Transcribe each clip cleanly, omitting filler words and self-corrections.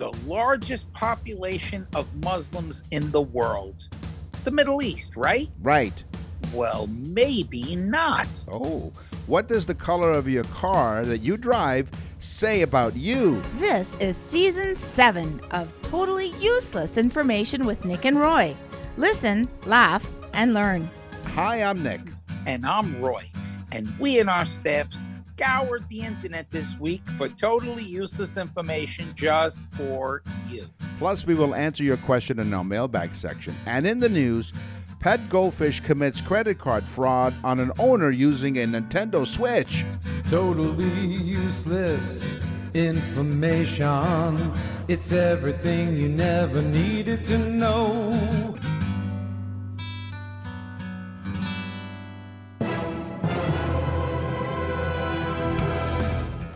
the largest population of Muslims in the world? The Middle East, right? Right. Well, maybe not. Oh, what does the color of your car that you drive say about you? This is season 7 of Totally Useless Information with Nick and Roy. Listen, laugh, and learn. Hi, I'm Nick. And I'm Roy. And we and our staff scoured the internet this week for totally useless information just for you. Plus, we will answer your question in our mailbag section. And in the news, pet goldfish commits credit card fraud on an owner using a Nintendo Switch. Totally useless information. It's everything you never needed to know.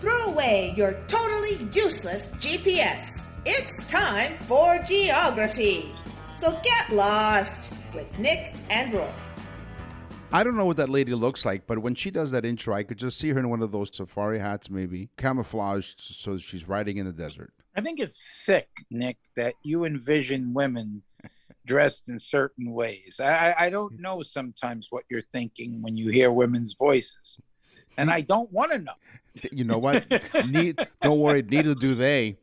Throw away your totally useless GPS. It's time for geography. So get lost with Nick and Roy. I don't know what that lady looks like, but when she does that intro, I could just see her in one of those safari hats, maybe camouflaged, so she's riding in the desert. I think it's sick, Nick, that you envision women dressed in certain ways. I don't know sometimes what you're thinking when you hear women's voices, and I don't want to know. You know what? Don't worry, neither do they.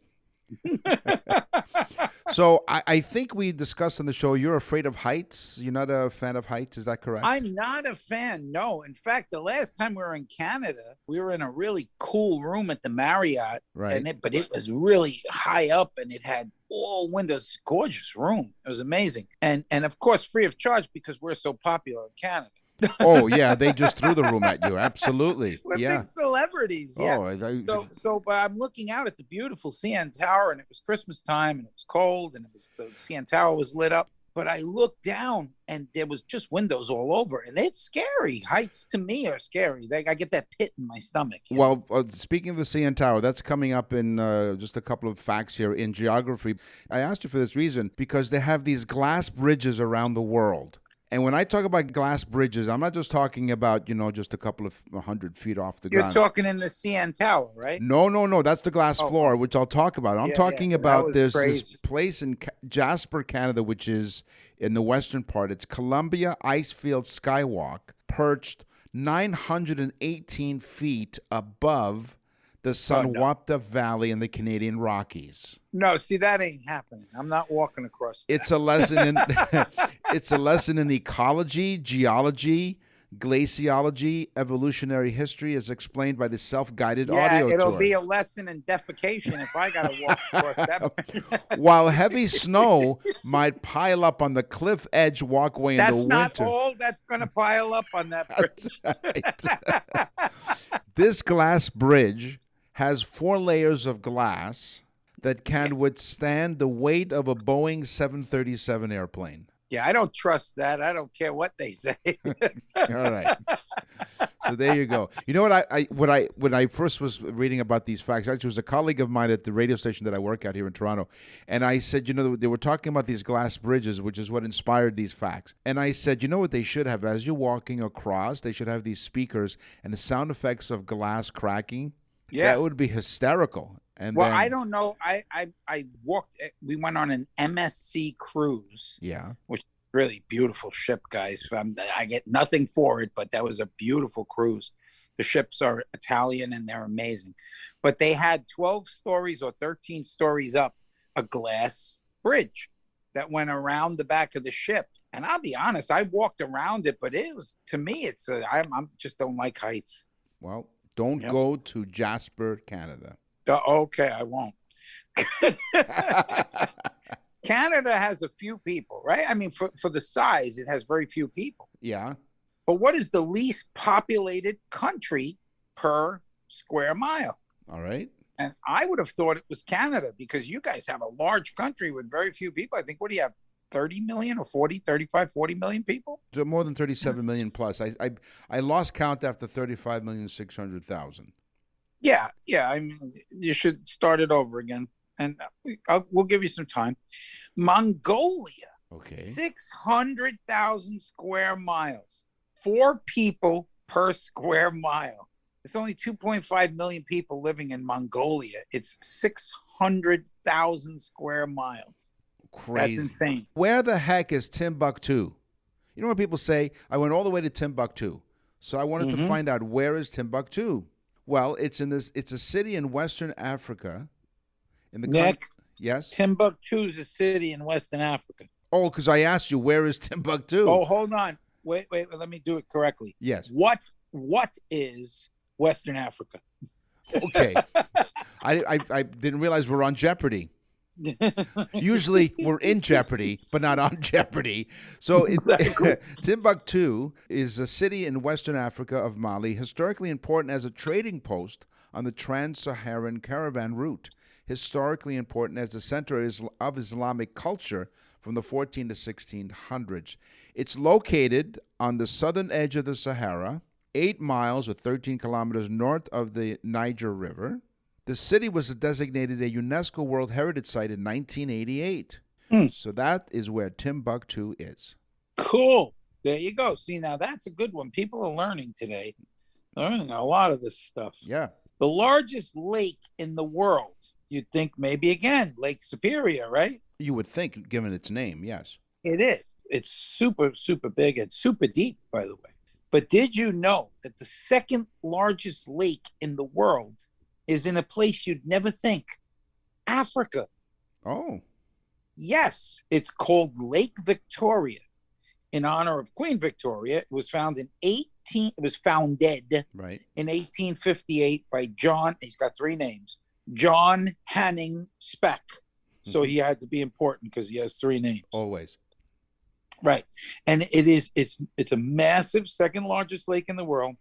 So I think we discussed on the show, you're afraid of heights. You're not a fan of heights. Is that correct? I'm not a fan, no. In fact, the last time we were in Canada, we were in a really cool room at the Marriott. Right. But it was really high up, and it had all windows. Gorgeous room. It was amazing. And of course, free of charge because we're so popular in Canada. Oh, yeah, they just threw the room at you. Absolutely. We're yeah. big celebrities. Yeah. But I'm looking out at the beautiful CN Tower, and it was Christmas time, and it was cold, and the CN Tower was lit up. But I looked down, and there was just windows all over, and it's scary. Heights to me are scary. I get that pit in my stomach. Well, speaking of the CN Tower, that's coming up in just a couple of facts here in geography. I asked you for this reason because they have these glass bridges around the world. And when I talk about glass bridges, I'm not just talking about, just a couple of 100 feet off the ground. You're talking in the CN Tower, right? No. That's the glass floor, which I'll talk about. I'm talking about this place in Jasper, Canada, which is in the western part. It's Columbia Icefield Skywalk, perched 918 feet above the Sunwapta Valley in the Canadian Rockies. No, see, that ain't happening. I'm not walking across that. It's a lesson in it's a lesson in ecology, geology, glaciology, evolutionary history as explained by the self-guided audio tour. It'll be a lesson in defecation if I got to walk across that. While heavy snow might pile up on the cliff edge walkway in the winter. That's not all that's going to pile up on that bridge. Right. This glass bridge has 4 layers of glass that can withstand the weight of a Boeing 737 airplane. Yeah, I don't trust that. I don't care what they say. All right. So there you go. You know what when I first was reading about these facts, actually it was a colleague of mine at the radio station that I work at here in Toronto, and I said, they were talking about these glass bridges, which is what inspired these facts. And I said, what they should have as you're walking across, they should have these speakers and the sound effects of glass cracking. Yeah, that would be hysterical. And well, I don't know. I walked. We went on an MSC cruise. Yeah, which is a really beautiful ship, guys. I get nothing for it, but that was a beautiful cruise. The ships are Italian and they're amazing, but they had 12 stories or 13 stories up a glass bridge that went around the back of the ship. And I'll be honest, I walked around it, but it was, to me, I just don't like heights. Well, don't go to Jasper, Canada. Okay, I won't. Canada has a few people, right? I mean, for the size, it has very few people. Yeah. But what is the least populated country per square mile? All right. And I would have thought it was Canada because you guys have a large country with very few people. I think, what do you have? 30 million or 40, 35, 40 million people? More than 37 million plus. I lost count after 35,600,000. Yeah. I mean, you should start it over again. And we'll give you some time. Mongolia. Okay. 600,000 square miles. 4 people per square mile. It's only 2.5 million people living in Mongolia. It's 600,000 square miles. Crazy. That's insane. Where the heck is Timbuktu? You know what people say? I went all the way to Timbuktu. So I wanted to find out, where is Timbuktu? Well, it's a city in Western Africa. In the Nick, yes? Timbuktu is a city in Western Africa. Oh, because I asked you, where is Timbuktu? Oh, hold on. Wait, let me do it correctly. Yes. What is Western Africa? Okay. I didn't realize we're on Jeopardy. Usually we're in jeopardy, but not on jeopardy. So Timbuktu is a city in Western Africa of Mali, historically important as a trading post on the trans-Saharan caravan route, historically important as the center of Islamic culture from the 14 to 1600s. It's located on the southern edge of the Sahara, 8 miles or 13 kilometers north of the Niger River. The city was designated a UNESCO World Heritage Site in 1988. So that is where Timbuktu is. Cool. There you go. See, now that's a good one. People are learning today. Learning a lot of this stuff. Yeah. The largest lake in the world. You'd think maybe, again, Lake Superior, right? You would think, given its name, yes. It is. It's super, super big and super deep, by the way. But did you know that the second largest lake in the world is in a place you'd never think? Africa. Oh. Yes. It's called Lake Victoria in honor of Queen Victoria. It was founded in 1858 by John. He's got 3 names. John Hanning Speck. So he had to be important because he has 3 names. Always. Right. And it's a massive second largest lake in the world,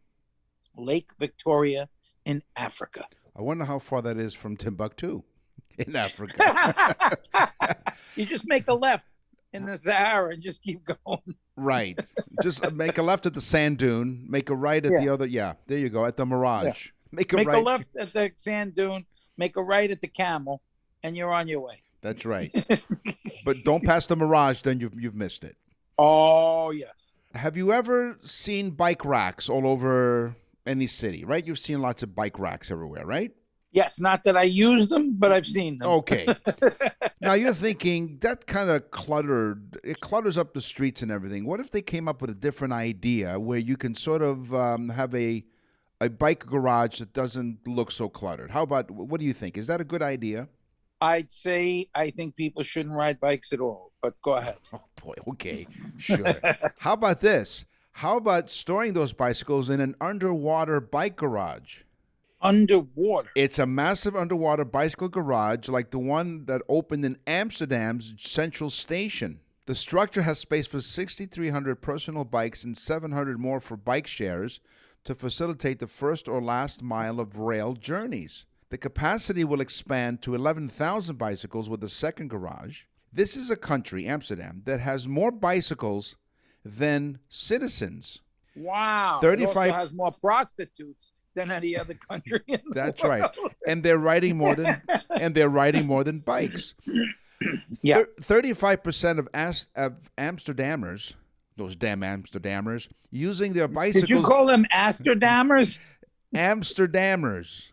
Lake Victoria in Africa. I wonder how far that is from Timbuktu in Africa. You just make a left in the Sahara and just keep going. Right. Just make a left at the sand dune, make a right at the other. Yeah, there you go, at the Mirage. Yeah. Make a left at the sand dune, make a right at the Camel, and you're on your way. That's right. But don't pass the Mirage, then you've missed it. Oh, yes. Have you ever seen bike racks all over any city, right? You've seen lots of bike racks everywhere, right? Yes, not that I use them, but I've seen them. Okay. Now you're thinking that kind of clutters up the streets and everything. What if they came up with a different idea where you can sort of have a bike garage that doesn't look so cluttered? What do you think? Is that a good idea? I'd say I think people shouldn't ride bikes at all, but go ahead. Oh, boy. Okay. Sure. How about this? How about storing those bicycles in an underwater bike garage? Underwater? It's a massive underwater bicycle garage like the one that opened in Amsterdam's Central Station. The structure has space for 6,300 personal bikes and 700 more for bike shares to facilitate the first or last mile of rail journeys. The capacity will expand to 11,000 bicycles with a second garage. This is a country, Amsterdam, that has more bicycles than citizens. Wow. 35 It also has more prostitutes than any other country in the That's world. right. And they're riding more than bikes. Yeah. 35% of Amsterdammers, those damn Amsterdammers, using their bicycles. Did you call them Amsterdammers? Amsterdammers.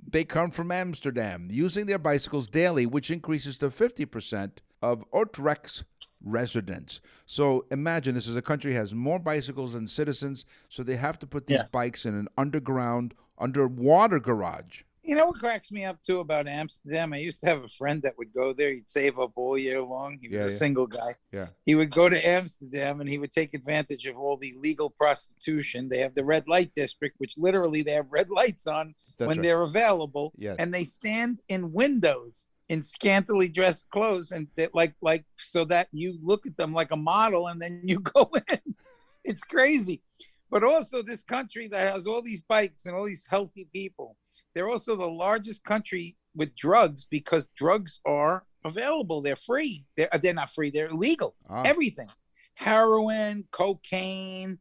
They come from Amsterdam, using their bicycles daily, which increases to 50% of Utrecht's residents. So imagine this is a country that has more bicycles than citizens, so they have to put these bikes in an underwater garage. You know what cracks me up, too, about Amsterdam? I used to have a friend that would go there. He'd save up all year long. He was a single guy. Yeah. He would go to Amsterdam, and he would take advantage of all the legal prostitution. They have the red light district, which literally they have red lights on when they're available. Yes. And they stand in windows in scantily dressed clothes, and like so that you look at them like a model, and then you go in. It's crazy. But also this country that has all these bikes and all these healthy people, they're also the largest country with drugs because drugs are available. They're free. They're not free. They're illegal. Everything. Heroin, cocaine,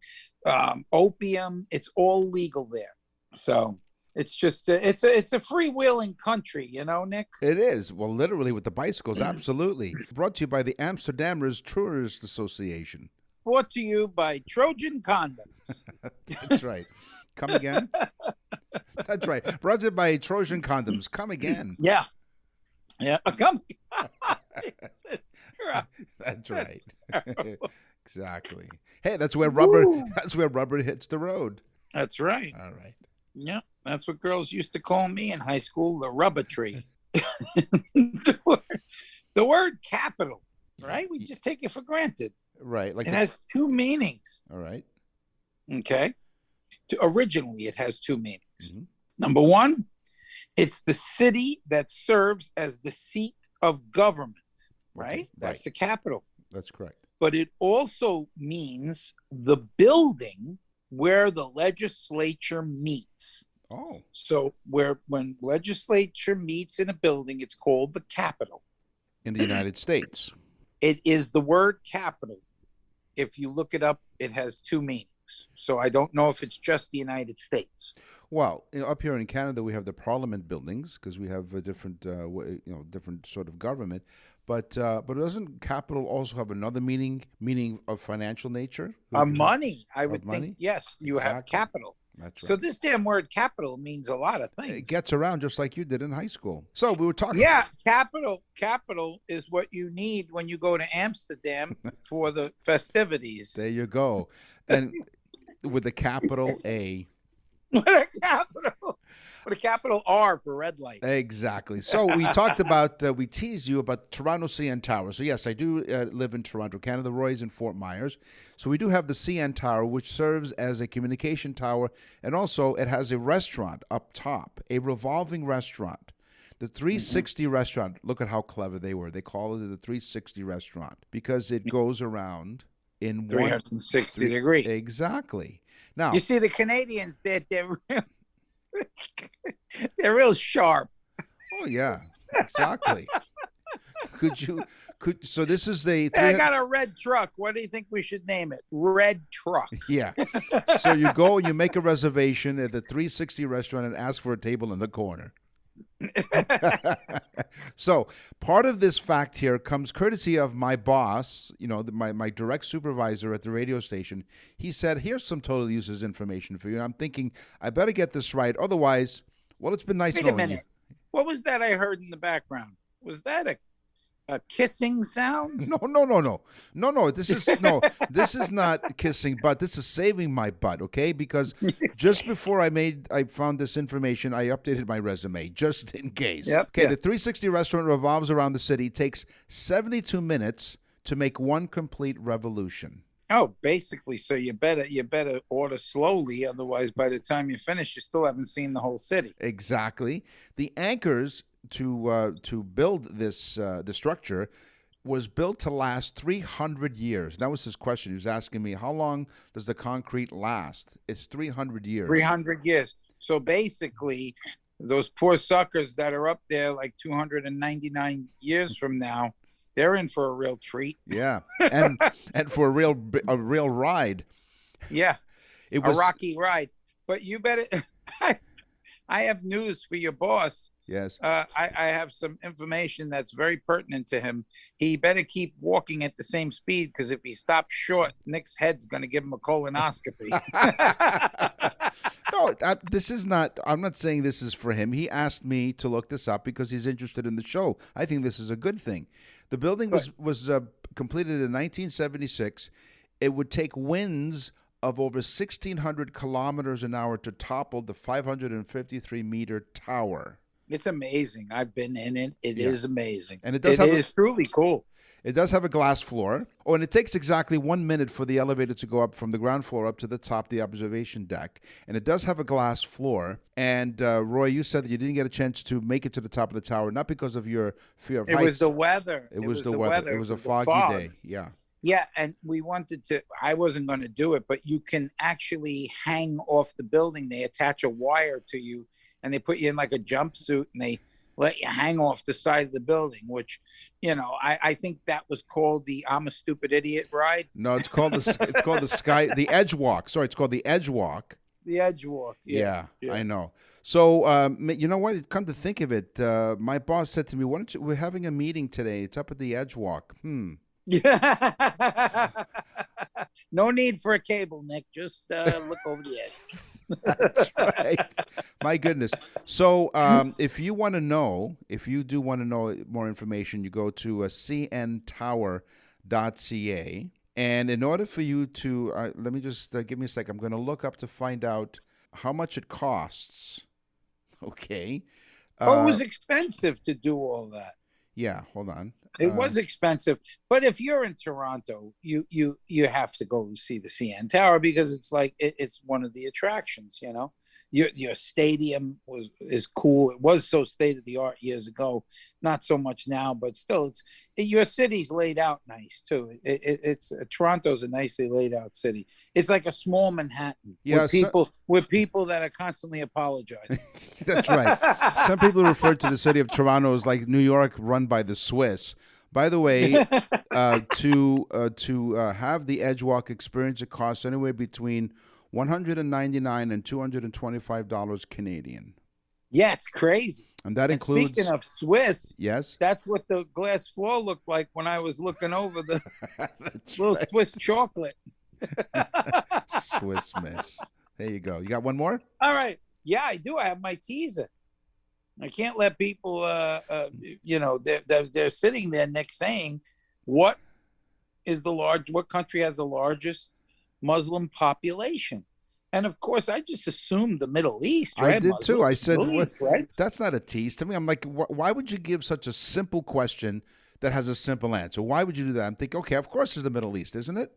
opium. It's all legal there. So it's just it's a freewheeling country, you know, Nick? It is. Well, literally with the bicycles, absolutely. Brought to you by the Amsterdammers Tourist Association. Brought to you by Trojan Condoms. That's right. Come again? That's right. Brought to you by Trojan Condoms. Come again. Yeah. Yeah, come. Jesus Christ. That's right. Terrible. Exactly. Hey, that's where rubber. Woo. That's where rubber hits the road. That's right. All right. Yeah, that's what girls used to call me in high school, the rubber tree. The word capital, right? We just take it for granted. Right. Like It has two meanings. All right. Okay. Originally, it has two meanings. Mhm. Number one, it's the city that serves as the seat of government, right? Okay, That's right. the capital. That's correct. But it also means the building where the legislature meets. Oh. So when legislature meets in a building, it's called the Capitol. In the United States. It is the word capital. If you look it up, it has two meanings. So I don't know if it's just the United States. Well, up here in Canada, we have the Parliament buildings because we have a different, different sort of government. But doesn't capital also have another meaning of financial nature? Money, I would money? think. Yes, you have Exactly. capital. That's right. So this damn word capital means a lot of It things. gets around just like you did in high school. So we were talking. Yeah, capital is what you need when you go to Amsterdam for the festivities. There you go. And with a capital A. What a capital. With a capital R for red light. Exactly. So we talked about, we teased you about Toronto CN Tower. So yes, I do live in Toronto, Canada. Roy's in Fort Myers. So we do have the CN Tower, which serves as a communication tower. And also it has a restaurant up top, a revolving restaurant. The 360 restaurant, look at how clever they were. They call it the 360 restaurant because it goes around in 360 degrees. Exactly. Now, You see, the Canadians, they're real sharp. oh yeah, exactly. So this is the I got a red truck. What do you think we should name it? Red Truck. yeah. So you go and you make a reservation at the 360 restaurant and ask for a table in the corner. So part of this fact here comes courtesy of my boss, my direct supervisor at the radio station. He said, here's some total uses information for you. And I'm thinking, I better get this right. Otherwise, well, it's been nice Wait a knowing minute. What was that I heard in the background? Was that a kissing sound? you. No. This is not kissing butt. This is saving my butt, okay? Because just before I found this information, I updated my resume just in case. Yep, Okay, yeah. the 360 restaurant revolves around the city. It takes 72 minutes to make one complete revolution. Oh, basically. So you better order slowly. Otherwise, by the time you finish, you still haven't seen the whole city. Exactly. The anchors to build this the structure was built to last 300 years. That was his question. He was asking me, how long does the concrete last? It's 300 years. 300 years. So basically, those poor suckers that are up there like 299 years from now, they're in for a real treat. Yeah, and for a real ride. Yeah, It was a rocky ride. But you better. I have news for your boss. Yes. I have some information that's very pertinent to him. He better keep walking at the same speed because if he stops short, Nick's head's going to give him a colonoscopy. No, this is not. I'm not saying this is for him. He asked me to look this up because he's interested in the show. I think this is a good thing. The building was completed in 1976. It would take winds of over 1,600 kilometers an hour to topple the 553-meter tower. It's amazing. I've been in it. It is amazing. And it is truly cool. It does have a glass floor. Oh, and it takes exactly 1 minute for the elevator to go up from the ground floor up to the top of the observation deck. And it does have a glass floor. And Roy, you said that you didn't get a chance to make it to the top of the tower, not because of your fear of heights. It was the weather. It was the weather. It was a foggy day. Yeah. Yeah, and we wanted to, I wasn't going to do it, but you can actually hang off the building. They attach a wire to you, and they put you in like a jumpsuit, and they let you hang off the side of the building, which, I think that was called the I'm a Stupid Idiot ride. No, it's called the Edge Walk. Sorry, it's called the Edge Walk. The Edge Walk. Yeah, I know. So, you know what? Come to think of it, my boss said to me, we're having a meeting today. It's up at the Edge Walk. No need for a cable, Nick. Just look over the edge. That's right. My goodness. So, if you want to know, if you do want to know more information, you go to cntower.ca. And in order for you to, let me just give me a sec. I'm going to look up to find out how much it costs. Okay. Oh, it was expensive to do all that. Yeah, hold on. It was expensive, but if you're in Toronto, you have to go see the CN Tower because it's like it's one of the attractions. You know, your stadium is cool. It was so state of the art years ago, not so much now, but still, your city's laid out nice too. It's Toronto's a nicely laid out city. It's like a small Manhattan with people that are constantly apologizing. That's right. Some people refer to the city of Toronto as like New York run by the Swiss. By the way, to have the Edgewalk experience, it costs anywhere between $199 and $225 Canadian. Yeah, it's crazy. And that includes. Speaking of Swiss, yes, that's what the glass floor looked like when I was looking over the little right. Swiss chocolate. Swiss Miss. There you go. You got one more? All right. Yeah, I do. I have my teaser. I can't let people, they're sitting there, Nick, saying, what country has the largest Muslim population? And of course, I just assumed the Middle East, right? I did too. I said, right? That's not a tease to me. I'm like, why would you give such a simple question that has a simple answer? Why would you do that? I'm thinking, okay, of course it's the Middle East, isn't it?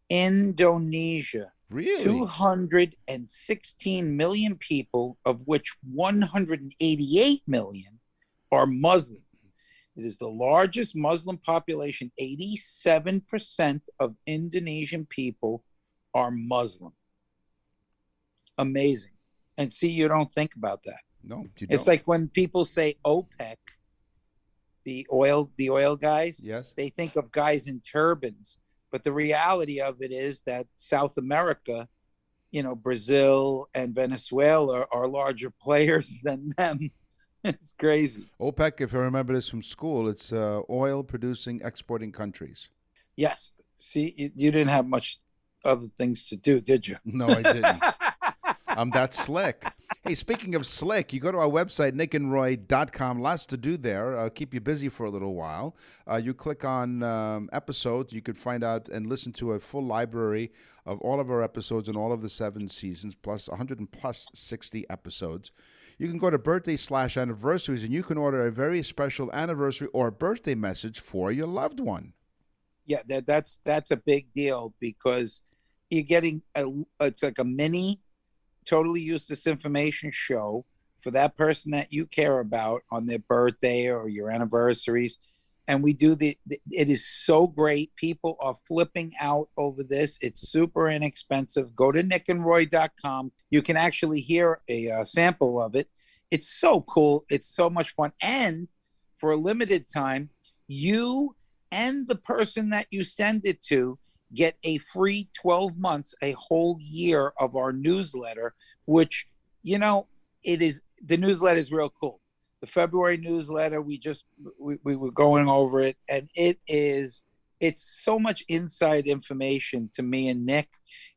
Indonesia. Really? 216 million people, of which 188 million are Muslim. It is the largest Muslim population. 87% of Indonesian people are Muslim. Amazing. And see, you don't think about that. No, you don't. It's like when people say OPEC, the oil guys, yes, they think of guys in turbans. But the reality of it is that South America, Brazil and Venezuela are larger players than them. It's crazy. OPEC, if I remember this from school, it's oil producing, exporting countries. Yes. See, you didn't have much other things to do, did you? No, I didn't. I'm that slick. Hey, speaking of slick, you go to our website, nickandroy.com. Lots to do there. Keep you busy for a little while. You click on episodes. You could find out and listen to a full library of all of our episodes in all of the 7 seasons, plus 160 episodes. You can go to birthday/anniversaries, and you can order a very special anniversary or birthday message for your loved one. Yeah, that's a big deal because you're getting it's like a mini Totally Useless Information show for that person that you care about on their birthday or your anniversaries. And we do it is so great. People are flipping out over this. It's super inexpensive. Go to nickandroy.com. You can actually hear a sample of it. It's so cool. It's so much fun. And for a limited time, you and the person that you send it to get a free 12 months, a whole year of our newsletter, which, the newsletter is real cool. The February newsletter, we were going over it, and it's so much inside information to me and Nick,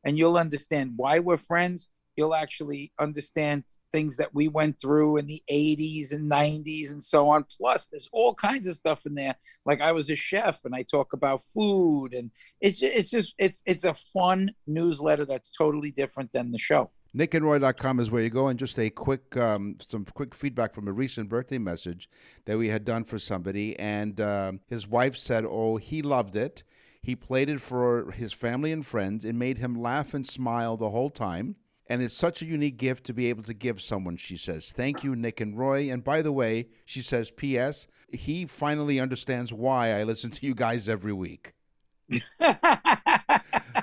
and you'll understand why we're friends. You'll actually understand things that we went through in the 80s and 90s and so on. Plus, there's all kinds of stuff in there. Like I was a chef and I talk about food, and it's a fun newsletter that's totally different than the show. nickandroy.com is where you go. And just a quick, some quick feedback from a recent birthday message that we had done for somebody. And his wife said, he loved it. He played it for his family and friends. It made him laugh and smile the whole time. And it's such a unique gift to be able to give someone, she says. Thank you, Nick and Roy. And by the way, she says, P.S., he finally understands why I listen to you guys every week.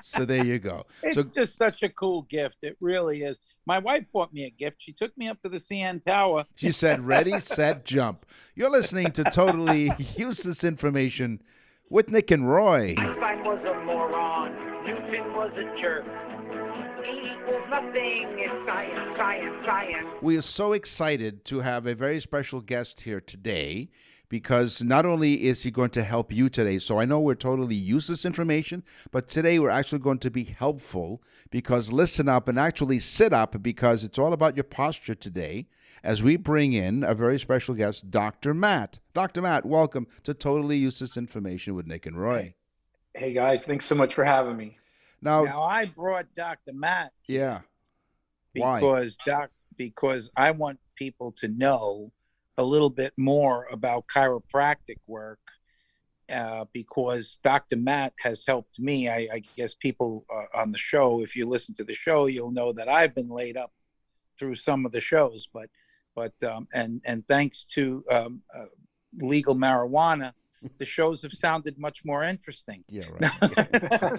So there you go. It's just such a cool gift. It really is. My wife bought me a gift. She took me up to the CN Tower. She said, ready, set, jump. You're listening to Totally Useless Information with Nick and Roy. Einstein was a moron. Newton was a jerk. E equals nothing. It's science, science, science. We are so excited to have a very special guest here today because not only is he going to help you today, so I know we're totally useless information, but today we're actually going to be helpful, because listen up and actually sit up, because it's all about your posture today as we bring in a very special guest, Dr. Matt. Dr. Matt, welcome to Totally Useless Information with Nick and Roy. Hey guys, thanks so much for having me. Now I brought Dr. Matt Yeah. Why? because I want people to know a little bit more about chiropractic work, because Dr. Matt has helped me. I guess people on the show, if you listen to the show, you'll know that I've been laid up through some of the shows, but thanks to legal marijuana, the shows have sounded much more interesting. Yeah,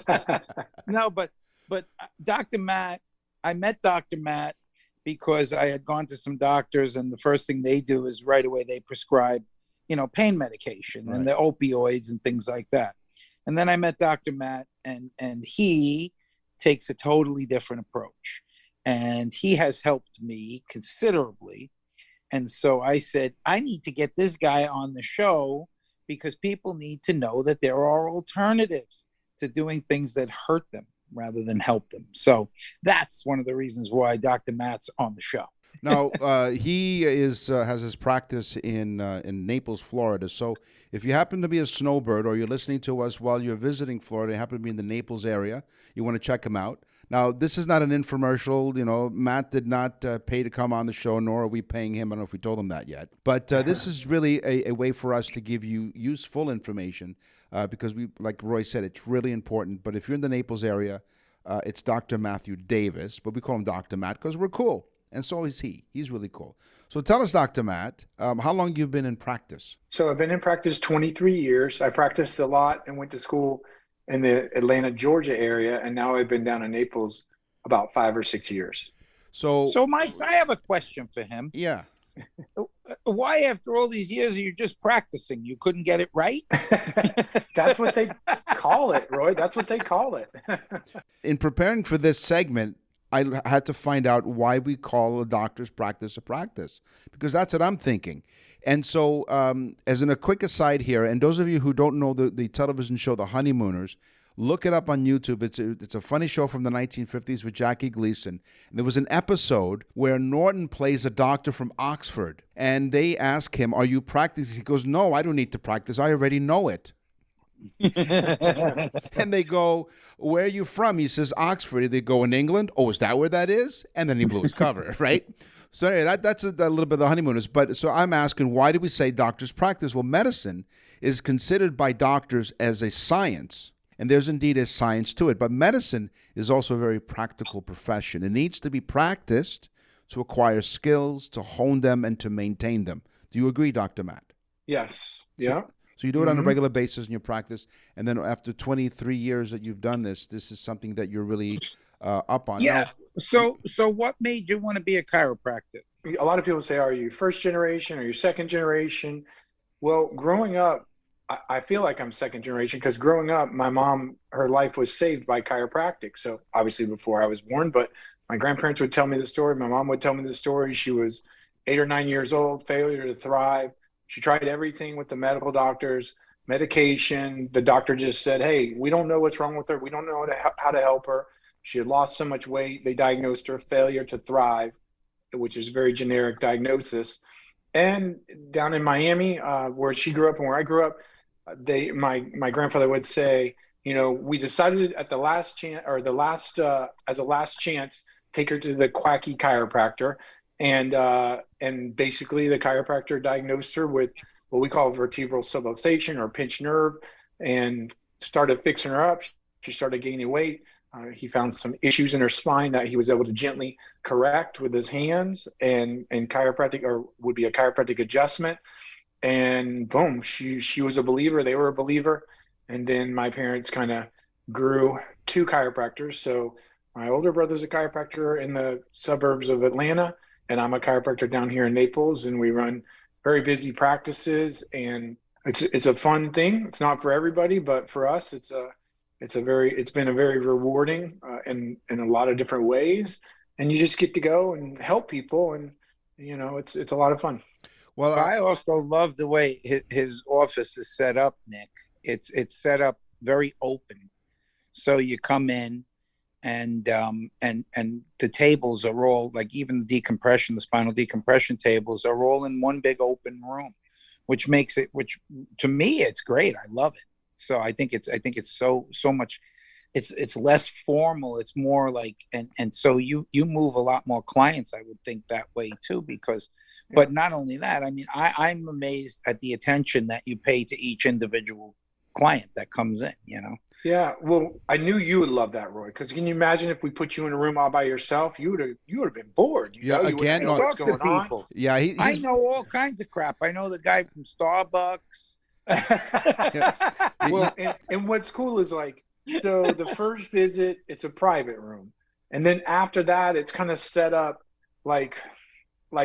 right. No, but Dr. Matt, I met Dr. Matt because I had gone to some doctors, and the first thing they do is right away they prescribe, pain medication and the opioids and things like that. And then I met Dr. Matt, and he takes a totally different approach, and he has helped me considerably. And so I said, I need to get this guy on the show, because people need to know that there are alternatives to doing things that hurt them rather than help them. So that's one of the reasons why Dr. Matt's on the show. Now, he has his practice in Naples, Florida. So if you happen to be a snowbird, or you're listening to us while you're visiting Florida, you happen to be in the Naples area, you want to check him out. Now, this is not an infomercial. Matt did not pay to come on the show, nor are we paying him. I don't know if we told him that yet. But this is really a way for us to give you useful information, because like Roy said, it's really important. But if you're in the Naples area, it's Dr. Matthew Davis, but we call him Dr. Matt because we're cool. And so is he. He's really cool. So tell us, Dr. Matt, how long you've been in practice? So I've been in practice 23 years. I practiced a lot and went to school in the Atlanta, Georgia area, and now I've been down in Naples about 5 or 6 years. So Mike, I have a question for him. Yeah. Why, after all these years, are you just practicing? You couldn't get it right? That's what they call it, Roy. That's what they call it. In preparing for this segment, I had to find out why we call a doctor's practice a practice, because that's what I'm thinking. And so, as a quick aside here, and those of you who don't know the television show The Honeymooners, look it up on YouTube. It's a funny show from the 1950s with Jackie Gleason. And there was an episode where Norton plays a doctor from Oxford, and they ask him, "Are you practicing?" He goes, "No, I don't need to practice. I already know it." And they go, "Where are you from?" He says, "Oxford." They go, "In England?" "Oh, is that where that is?" And then he blew his cover, right? So anyway, that's a little bit of the honeymooners. But so I'm asking, why do we say doctor's practice? Well, medicine is considered by doctors as a science, and there's indeed a science to it. But medicine is also a very practical profession. It needs to be practiced to acquire skills, to hone them, and to maintain them. Do you agree, Dr. Matt? Yes. Yeah. So you do it on a regular basis in your practice, and then after 23 years that you've done this is something that you're really up on. Yeah. Now, So what made you want to be a chiropractor? A lot of people say, are you first generation or you second generation? Well, growing up, I feel like I'm second generation, because growing up, my mom, her life was saved by chiropractic. So obviously before I was born, but my grandparents would tell me the story. My mom would tell me the story. She was 8 or 9 years old, failure to thrive. She tried everything with the medical doctors, medication. The doctor just said, "Hey, we don't know what's wrong with her. We don't know how to help her." She had lost so much weight. They diagnosed her failure to thrive, which is a very generic diagnosis. And down in Miami, where she grew up and where I grew up, my grandfather would say, we decided at the last chance, or as a last chance, take her to the quacky chiropractor. And basically the chiropractor diagnosed her with what we call vertebral subluxation or pinched nerve, and started fixing her up. She started gaining weight. He found some issues in her spine that he was able to gently correct with his hands, and chiropractic, or would be a chiropractic adjustment. And boom, she was a believer. They were a believer. And then my parents kind of grew 2 chiropractors. So my older brother's a chiropractor in the suburbs of Atlanta, and I'm a chiropractor down here in Naples, and we run very busy practices. And it's a fun thing. It's not for everybody, but for us, it's been a very rewarding in a lot of different ways. And you just get to go and help people, and it's a lot of fun. Well, I also love the way his office is set up, Nick. It's set up very open, so you come in, and the tables are all like, even the decompression, the spinal decompression tables are all in one big open room, which makes it, which to me it's great. I love it. So I think it's so much. It's less formal. It's more like, and so you move a lot more clients, I would think, that way too, because. But not only that, I mean, I'm amazed at the attention that you pay to each individual client that comes in, you know? Yeah, well, I knew you would love that, Roy. Because can you imagine if we put you in a room all by yourself? You would have been bored. You know, you wouldn't know what's going on. Yeah, I know all kinds of crap. I know the guy from Starbucks. Well, and what's cool is like, so the first visit, it's a private room, and then after that, it's kind of set up like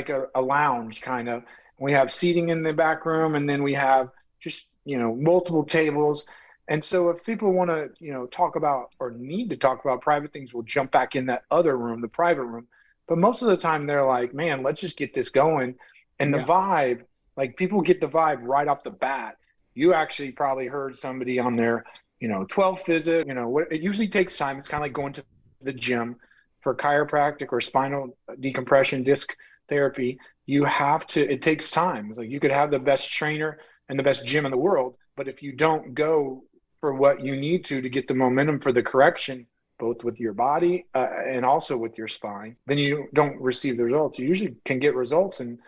a lounge kind of. We have seating in the back room, and then we have just, multiple tables. And so if people want to, talk about or need to talk about private things, we'll jump back in that other room, the private room. But most of the time they're like, man, let's just get this going. And the vibe, like, people get the vibe right off the bat. You actually probably heard somebody on their, 12th visit, it usually takes time. It's kind of like going to the gym for chiropractic or spinal decompression disc therapy. It takes time. It's like, you could have the best trainer and the best gym in the world, but if you don't go for what you need to get the momentum for the correction, both with your body and also with your spine, then you don't receive the results. You usually can get results in,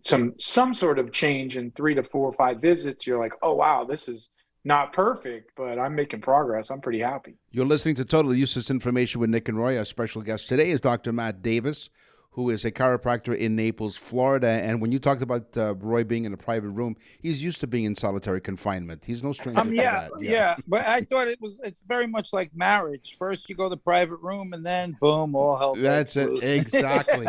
some sort of change in 3 to 4 or 5 visits. You're like, oh wow, this is not perfect, but I'm making progress. I'm pretty happy. You're listening to Totally Useless Information with Nick and Roy. Our special guest today is Dr. Matt Davis, who is a chiropractor in Naples, Florida. And when you talked about Roy being in a private room, he's used to being in solitary confinement. He's no stranger to that. Yeah, but I thought it's very much like marriage. First you go to the private room, and then boom, all hell. That's it, exactly.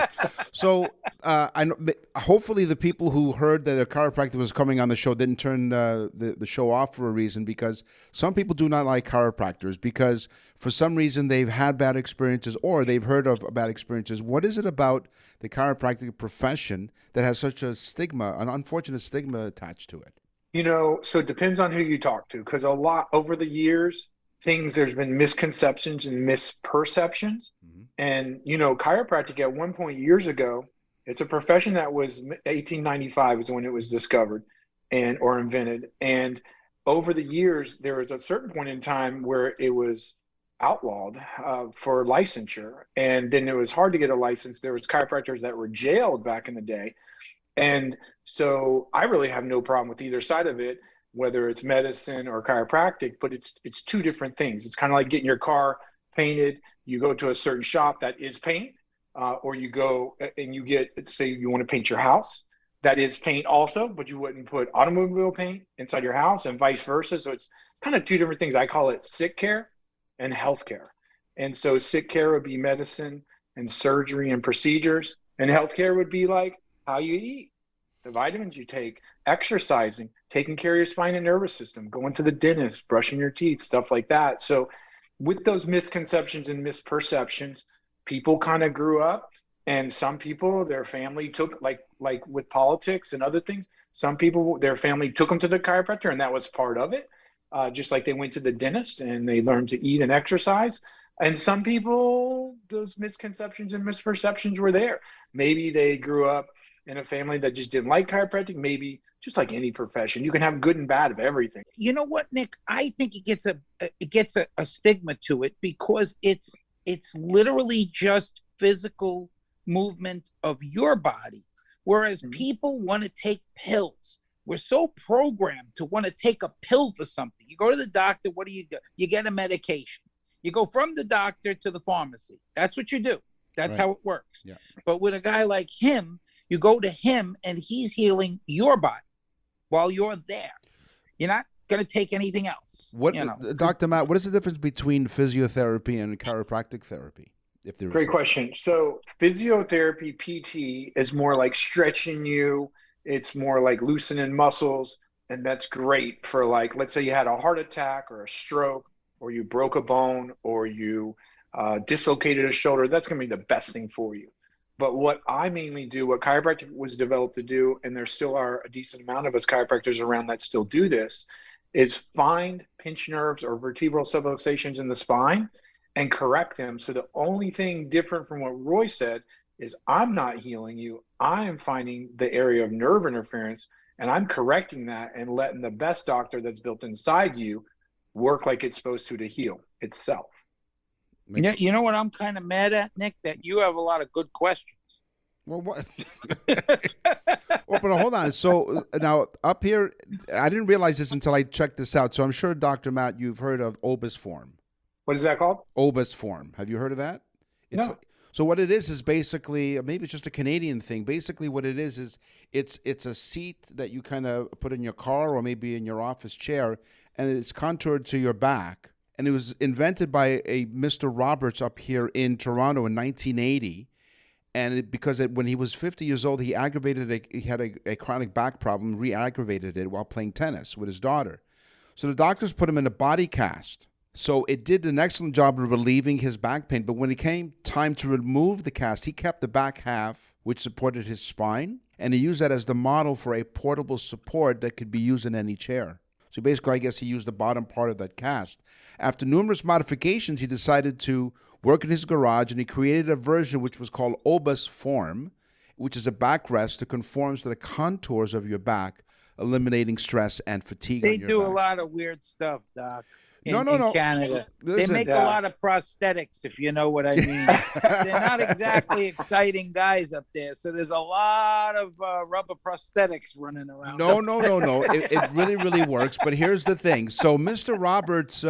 So I know, hopefully the people who heard that a chiropractor was coming on the show didn't turn the show off for a reason, because some people do not like chiropractors because for some reason they've had bad experiences or they've heard of bad experiences. What is it about the chiropractic profession that has such a stigma, an unfortunate stigma attached to it? So it depends on who you talk to, because a lot over the years, there's been misconceptions and misperceptions. Mm-hmm. And, chiropractic at one point years ago, it's a profession that was 1895 is when it was discovered or invented. And over the years, there was a certain point in time where it was outlawed for licensure, and then it was hard to get a license. There was chiropractors that were jailed back in the day, and so I really have no problem with either side of it, whether it's medicine or chiropractic. But it's two different things. It's kind of like getting your car painted. You go to a certain shop that is paint, or you go and you get, say you want to paint your house, that is paint also, but you wouldn't put automobile paint inside your house, and vice versa. So it's kind of two different things. I call it sick care and healthcare. And so sick care would be medicine and surgery and procedures, and healthcare would be like how you eat, the vitamins you take, exercising, taking care of your spine and nervous system, going to the dentist, brushing your teeth, stuff like that. So with those misconceptions and misperceptions, people kind of grew up, and some people, their family took, like with politics and other things, some people, their family took them to the chiropractor, and that was part of it. Just like they went to the dentist and they learned to eat and exercise. And some people, those misconceptions and misperceptions were there. Maybe they grew up in a family that just didn't like chiropractic. Maybe just like any profession, you can have good and bad of everything. You know what, Nick? I think it gets a stigma to it because it's literally just physical movement of your body, whereas people want to take pills. We're so programmed to want to take a pill for something. You go to the doctor, what do you get? You get a medication. You go from the doctor to the pharmacy. That's what you do. That's how it works. Yeah. But with a guy like him, you go to him and he's healing your body while you're there. You're not going to take anything else. Dr. Matt, what is the difference between physiotherapy and chiropractic therapy? Great question. So physiotherapy, PT, is more like stretching you. It's more like loosening muscles, and that's great for, like, let's say you had a heart attack or a stroke, or you broke a bone, or you dislocated a shoulder. That's going to be the best thing for you. But what I mainly do, what chiropractic was developed to do, and there still are a decent amount of us chiropractors around that still do this, is find pinched nerves or vertebral subluxations in the spine and correct them. So the only thing different from what Roy said is I'm not healing you. I am finding the area of nerve interference and I'm correcting that and letting the best doctor that's built inside you work like it's supposed to heal itself. You know what I'm kind of mad at, Nick? That you have a lot of good questions. Well, what? Well, but hold on. So now up here, I didn't realize this until I checked this out. So I'm sure, Dr. Matt, you've heard of obus form. What is that called? Obus form. Have you heard of that? No. So what it is basically, maybe it's just a Canadian thing. Basically what it is it's a seat that you kind of put in your car or maybe in your office chair, and it's contoured to your back. And it was invented by a Mr. Roberts up here in Toronto in 1980. And because when he was 50 years old, he had a chronic back problem, re-aggravated it while playing tennis with his daughter. So the doctors put him in a body cast. So it did an excellent job of relieving his back pain. But when it came time to remove the cast, he kept the back half, which supported his spine, and he used that as the model for a portable support that could be used in any chair. So basically, I guess he used the bottom part of that cast. After numerous modifications, he decided to work in his garage, and he created a version which was called obus form, which is a backrest that conforms to the contours of your back, eliminating stress and fatigue on your back. They do a lot of weird stuff, Doc. In Canada. Listen, they make a lot of prosthetics, if you know what I mean. They're not exactly exciting guys up there. So there's a lot of rubber prosthetics running around. No. It really, really works. But here's the thing. So Mr. Roberts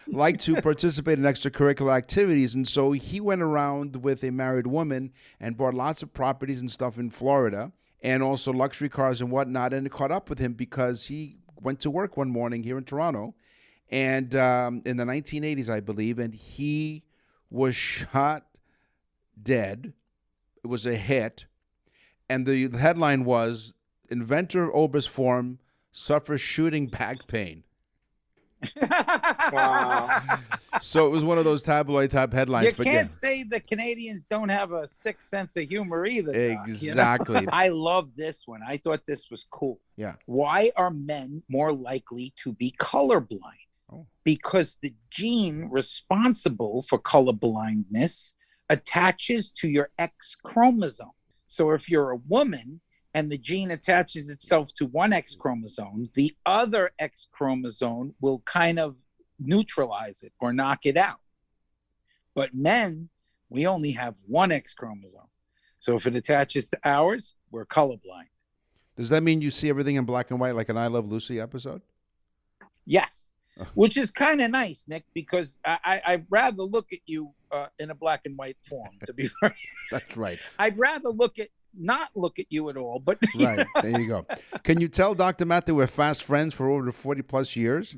liked to participate in extracurricular activities. And so he went around with a married woman and bought lots of properties and stuff in Florida and also luxury cars and whatnot. And it caught up with him because he went to work one morning here in Toronto. And in the 1980s, I believe, and he was shot dead. It was a hit. And the headline was, inventor of obus form suffers shooting back pain. Wow. So it was one of those tabloid type headlines. You can't say the Canadians don't have a sick sense of humor either. Doc, exactly. You know? I love this one. I thought this was cool. Yeah. Why are men more likely to be colorblind? Because the gene responsible for colorblindness attaches to your X chromosome. So if you're a woman and the gene attaches itself to one X chromosome, the other X chromosome will kind of neutralize it or knock it out. But men, we only have one X chromosome. So if it attaches to ours, we're colorblind. Does that mean you see everything in black and white like an I Love Lucy episode? Yes. Which is kind of nice, Nick, because I'd rather look at you in a black and white form, to be fair. That's right. I'd rather not look at you at all, but right, there you go. Can you tell Dr. Matt that we're fast friends for over 40 plus years?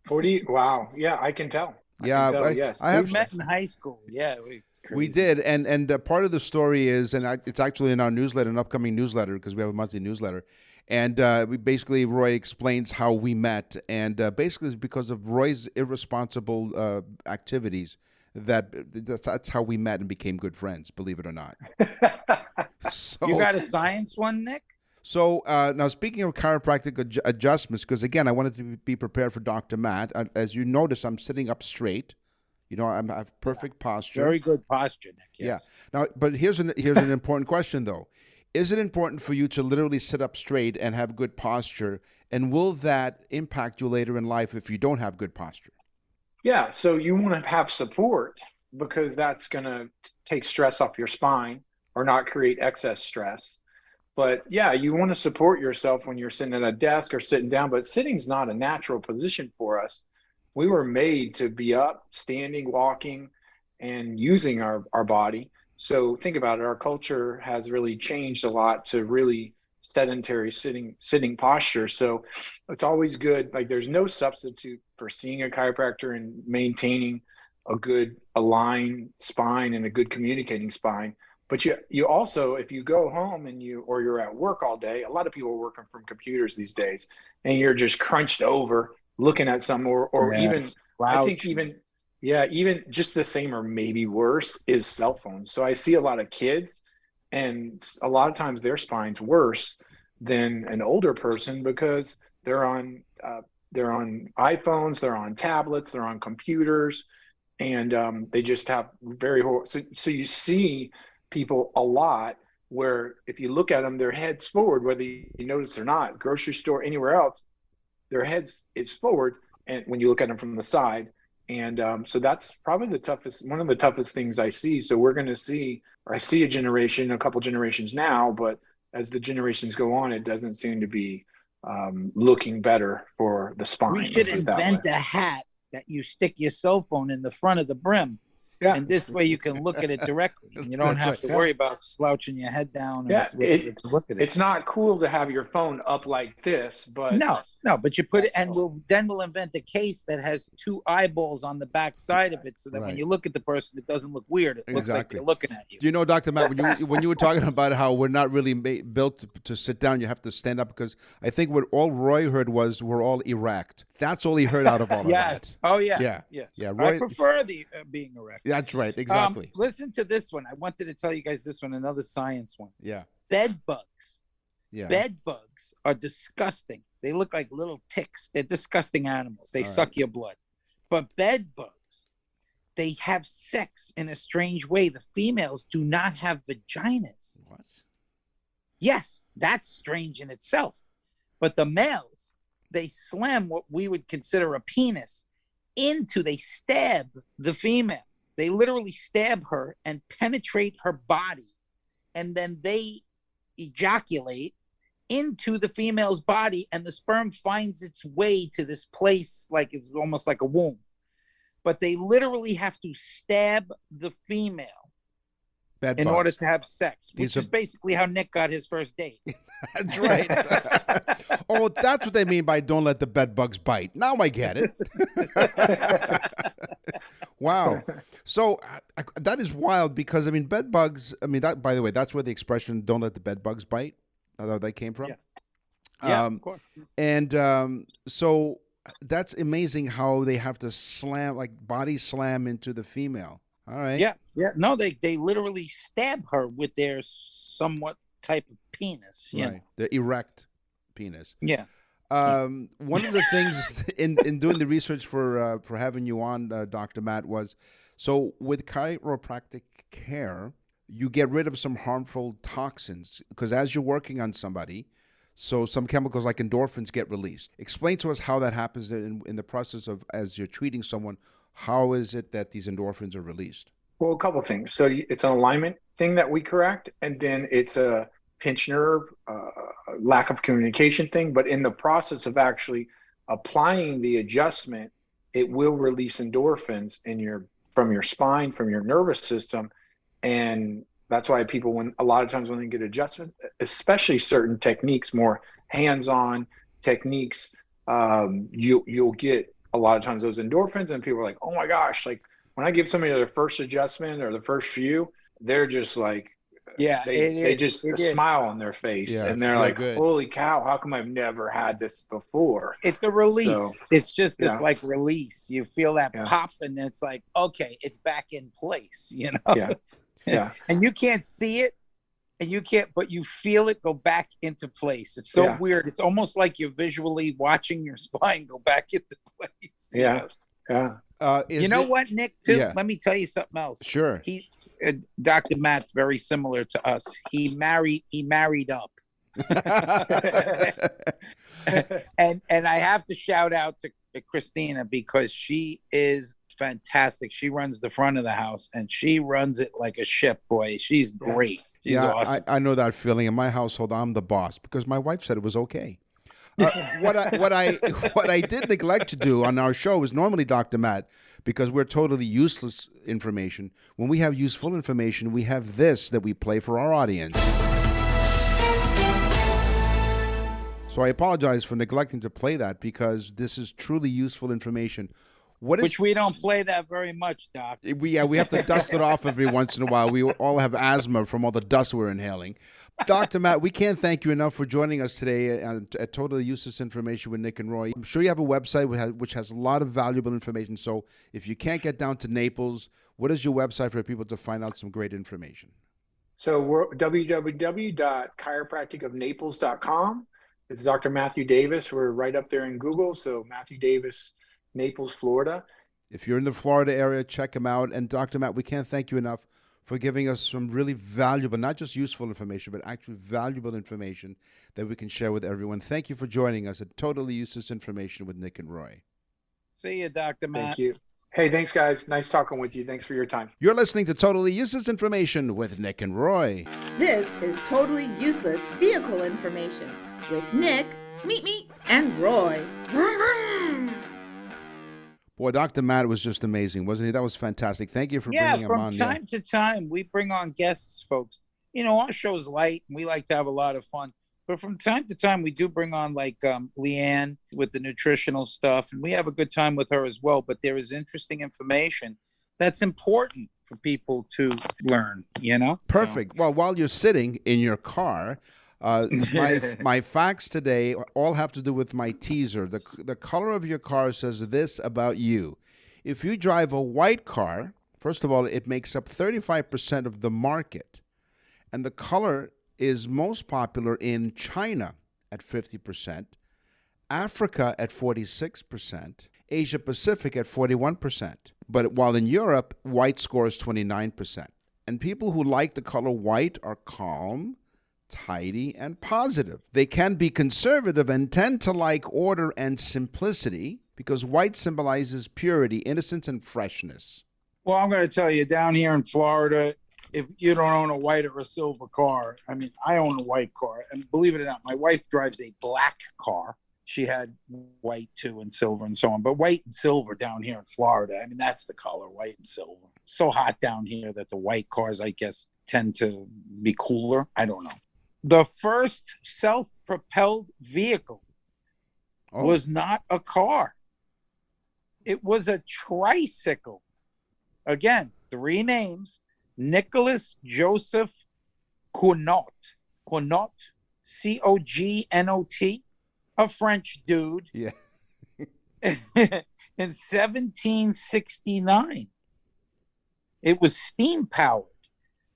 40? Wow. Yeah, I can tell. Yes. We met in high school. Yeah, it's crazy. We did, and part of the story is, and it's actually in our newsletter, an upcoming newsletter, because we have a monthly newsletter. And Roy explains how we met. And basically it's because of Roy's irresponsible activities that's how we met and became good friends, believe it or not. So, you got a science one, Nick? So now speaking of chiropractic adjustments, because again, I wanted to be prepared for Dr. Matt. As you notice, I'm sitting up straight. You know, I have perfect posture. Very good posture, Nick. Yes. Yeah. Now, but here's an important question, though. Is it important for you to literally sit up straight and have good posture? And will that impact you later in life if you don't have good posture? Yeah. So you want to have support because that's going to take stress off your spine or not create excess stress. But yeah, you want to support yourself when you're sitting at a desk or sitting down, but sitting's not a natural position for us. We were made to be up, standing, walking, and using our body. So think about it. Our culture has really changed a lot to really sedentary sitting posture. So it's always good. Like there's no substitute for seeing a chiropractor and maintaining a good aligned spine and a good communicating spine. But you also, if you go home and you're at work all day, a lot of people are working from computers these days, and you're just crunched over looking at some or yes. even, I think Yeah, even just the same or maybe worse is cell phones. So I see a lot of kids, and a lot of times their spine's worse than an older person because they're on iPhones, they're on tablets, they're on computers, and they just have very so you see people a lot where if you look at them, their heads forward, whether you notice or not, grocery store, anywhere else, their heads is forward, and when you look at them from the side, and so that's probably one of the toughest things I see. So we're going to see, or I see a couple generations now, but as the generations go on, it doesn't seem to be looking better for the spine. We should invent a hat that you stick your cell phone in the front of the brim. Yeah. And this way you can look at it directly. And you don't have to worry about slouching your head down. And Yeah, look at it. It's not cool to have your phone up like this, but no, but you put it, and we'll invent a case that has two eyeballs on the back side of it, so that when you look at the person, it doesn't look weird. It looks like they're looking at you. Do you know, Dr. Matt, when you were talking about how we're not really built to sit down, you have to stand up, because I think what all Roy heard was we're all erect. That's all he heard out of all of Yes. that. Oh, yeah. Yeah. Yes. Yeah, Roy, I prefer the being erect. That's right. Exactly. Listen to this one. I wanted to tell you guys this one, another science one. Yeah. Bed bugs. Yeah. Bed bugs are disgusting. They look like little ticks. They're disgusting animals. They suck your blood. But bed bugs, they have sex in a strange way. The females do not have vaginas. What? Yes, that's strange in itself. But the males, they slam what we would consider a penis they stab the female. They literally stab her and penetrate her body. And then they ejaculate into the female's body, and the sperm finds its way to this place like it's almost like a womb. But they literally have to stab the female in order to have sex, which is basically how Nick got his first date. That's right. Oh, that's what they mean by don't let the bed bugs bite. Now I get it. Wow. So that is wild, because, I mean, bed bugs, I mean, that, by the way, that's where the expression don't let the bed bugs bite, that came from. Yeah, of course. And so that's amazing how they have to body slam into the female. All right. Yeah. No, they literally stab her with their somewhat type of penis. Right. Their erect penis. Yeah. One of the things in doing the research for having you on, Dr. Matt, was so with chiropractic care, you get rid of some harmful toxins, because as you're working on somebody, so some chemicals like endorphins get released. Explain to us how that happens in the process of, as you're treating someone, how is it that these endorphins are released? Well, a couple things. So it's an alignment thing that we correct, and then it's a pinched nerve, lack of communication thing. But in the process of actually applying the adjustment, it will release endorphins from your spine, from your nervous system. And that's why people, a lot of times when they get adjustment, especially certain techniques, more hands-on techniques, you'll get a lot of times those endorphins, and people are like, oh my gosh, like when I give somebody their first adjustment or the first few, they're just like, they just smile on their face, and they're like, holy cow, how come I've never had this before? It's a release. So, it's just this like release. You feel that pop, and it's like, okay, it's back in place, you know? Yeah. And you can't see it, but you feel it go back into place. It's so weird. It's almost like you're visually watching your spine go back into place. Yeah. You know what, Nick, too? Let me tell you something else. Sure. Dr. Matt's very similar to us. He married up. and I have to shout out to Christina, because she is fantastic. She runs the front of the house, and she runs it like a ship, boy. She's great. She's awesome. I know that feeling. In my household, I'm the boss, because my wife said it was okay. What I did neglect to do on our show is normally, Dr. Matt, because we're totally useless information. When we have useful information, we have this that we play for our audience. So I apologize for neglecting to play that, because this is truly useful information. Which we don't play that very much, Doc. We have to dust it off every once in a while. We all have asthma from all the dust we're inhaling. Dr. Matt, we can't thank you enough for joining us today at Totally Useless Information with Nick and Roy. I'm sure you have a website which has a lot of valuable information. So if you can't get down to Naples, what is your website for people to find out some great information? So we're www.chiropracticofnaples.com. It's Dr. Matthew Davis. We're right up there in Google. So Matthew Davis, Naples, Florida. If you're in the Florida area, check him out. And Dr. Matt, we can't thank you enough for giving us some really valuable, not just useful information, but actually valuable information that we can share with everyone. Thank you for joining us at Totally Useless Information with Nick and Roy. See you, Dr. Matt. Thank you. Hey, thanks, guys. Nice talking with you. Thanks for your time. You're listening to Totally Useless Information with Nick and Roy. This is Totally Useless Vehicle Information with Nick, Meet, and Roy. Vroom, vroom. Boy, Dr. Matt was just amazing, wasn't he? That was fantastic. Thank you for bringing him on. From time to time, we bring on guests, folks. You know, our show's light, and we like to have a lot of fun. But from time to time, we do bring on, like, Leanne with the nutritional stuff, and we have a good time with her as well. But there is interesting information that's important for people to learn, you know? Perfect. So. Well, while you're sitting in your car, my facts today all have to do with my teaser. The color of your car says this about you. If you drive a white car, first of all, it makes up 35% of the market. And the color is most popular in China at 50%, Africa at 46%, Asia Pacific at 41%. But while in Europe, white scores 29%. And people who like the color white are calm, tidy, and positive. They can be conservative and tend to like order and simplicity because white symbolizes purity, innocence, and freshness. Well, I'm going to tell you, down here in Florida, if you don't own a white or a silver car, I mean, I own a white car. And believe it or not, my wife drives a black car. She had white too and silver and so on. But white and silver down here in Florida, I mean, that's the color, white and silver. So hot down here that the white cars, I guess, tend to be cooler. I don't know. The first self-propelled vehicle was not a car. It was a tricycle. Again, 3 names. Nicholas Joseph Cognot, C-O-G-N-O-T, a French dude. Yeah. In 1769. It was steam powered,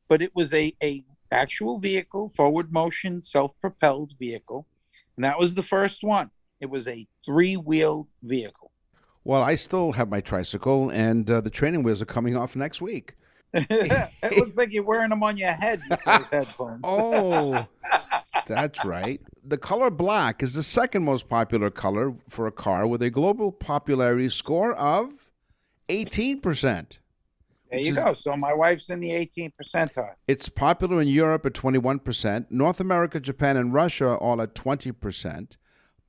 but it was a actual vehicle, forward motion, self-propelled vehicle. And that was the first one. It was a 3-wheeled vehicle. Well, I still have my tricycle, and the training wheels are coming off next week. It looks like you're wearing them on your head with those headphones. Oh, that's right. The color black is the second most popular color for a car with a global popularity score of 18%. There you go. So my wife's in the 18th percentile. It's popular in Europe at 21%, North America, Japan, and Russia all at 20%,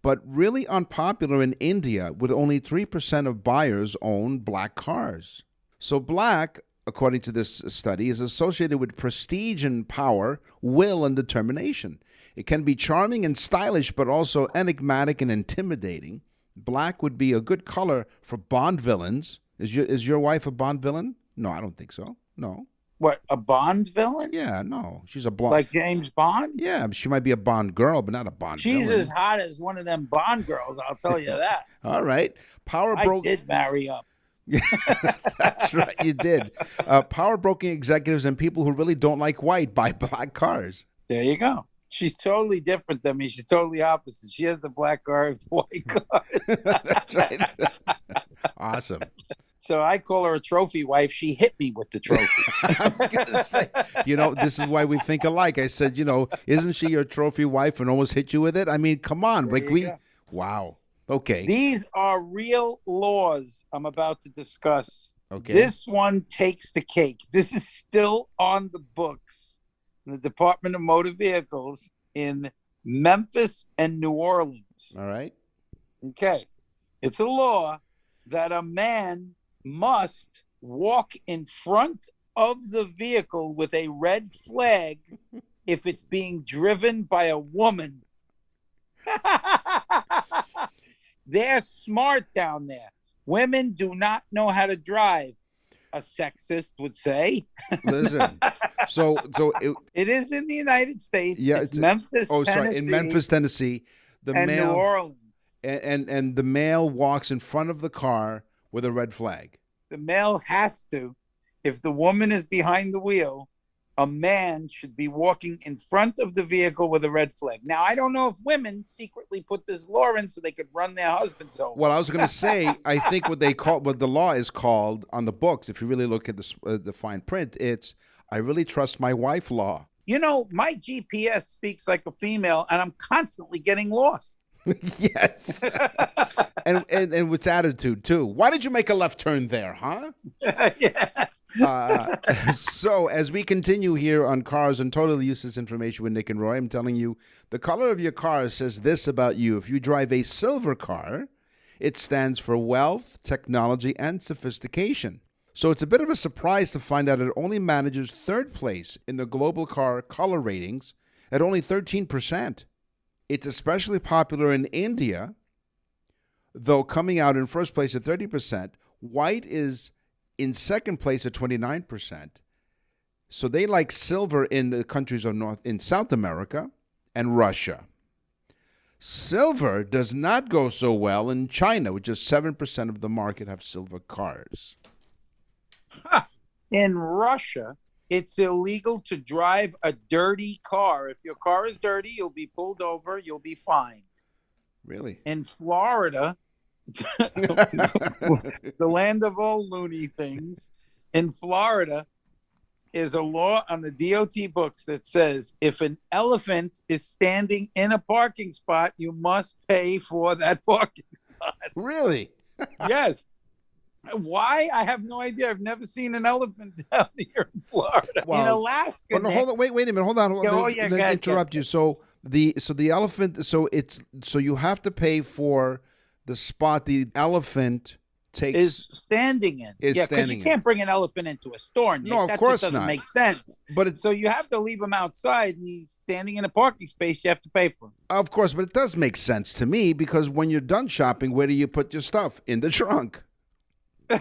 but really unpopular in India with only 3% of buyers own black cars. So black, according to this study, is associated with prestige and power, will and determination. It can be charming and stylish, but also enigmatic and intimidating. Black would be a good color for Bond villains. Is your wife a Bond villain? No, I don't think so. No. What, a Bond villain? Yeah, no. She's a blonde. Like James Bond? Yeah, she might be a Bond girl, but not a Bond She's villain. as hot as one of them Bond girls, I'll tell you that. All right. I did marry up. That's right, you did. Power broking executives and people who really don't like white buy black cars. There you go. She's totally different than me. She's totally opposite. She has the black car with the white cars. That's right. Awesome. So I call her a trophy wife. She hit me with the trophy. I was going to say, this is why we think alike. I said, isn't she your trophy wife and almost hit you with it? I mean, come on. Wow. Okay. These are real laws I'm about to discuss. Okay. This one takes the cake. This is still on the books in the Department of Motor Vehicles in Memphis and New Orleans. All right. Okay. It's a law that a man must walk in front of the vehicle with a red flag if it's being driven by a woman. They're smart down there. Women do not know how to drive, a sexist would say. Listen, so It is in the United States. yeah, It's Memphis, oh, sorry, Tennessee, in Memphis, Tennessee, the and New male Orleans. and the male walks in front of the car with a red flag. The male has to. If the woman is behind the wheel, a man should be walking in front of the vehicle with a red flag. Now, I don't know if women secretly put this law in so they could run their husbands over. Well, I was going to say, I think what the law is called on the books, if you really look at the fine print, it's I really trust my wife law. You know, my GPS speaks like a female, and I'm constantly getting lost. Yes. and with attitude, too. Why did you make a left turn there, huh? Yeah. So as we continue here on Cars and Totally Useless Information with Nick and Roy, I'm telling you, the color of your car says this about you. If you drive a silver car, it stands for wealth, technology, and sophistication. So it's a bit of a surprise to find out it only manages third place in the global car color ratings at only 13%. It's especially popular in India, though coming out in first place at 30%. White is in second place at 29%. So they like silver in the countries of South America and Russia. Silver does not go so well in China, which is 7% of the market have silver cars. In Russia, it's illegal to drive a dirty car. If your car is dirty, you'll be pulled over, you'll be fined. Really? In Florida, the land of all loony things, in Florida is a law on the DOT books that says if an elephant is standing in a parking spot, you must pay for that parking spot. Really? Yes. Why? I have no idea. I've never seen an elephant down here in Florida. Well, in Alaska. Oh, no, hold on. Wait a minute. Hold on. Yeah, Let me interrupt you. So the elephant. So you have to pay for the spot the elephant takes is standing in. Yeah, because you can't bring an elephant into a store. Nick. No, of that course just doesn't not. make sense. But so you have to leave him outside, and he's standing in a parking space. You have to pay for him. Of course, but it does make sense to me because when you're done shopping, where do you put your stuff? In the trunk. So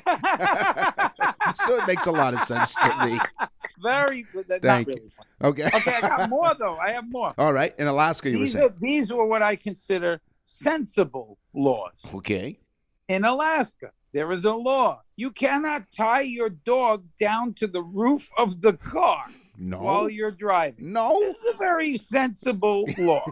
it makes a lot of sense to me. Very, not Thank really you. funny. Okay. Okay, I got more though. I have more. All right. In Alaska, you were saying. These were what I consider sensible laws. Okay. In Alaska, there is a law. You cannot tie your dog down to the roof of the car while you're driving. No. This is a very sensible law.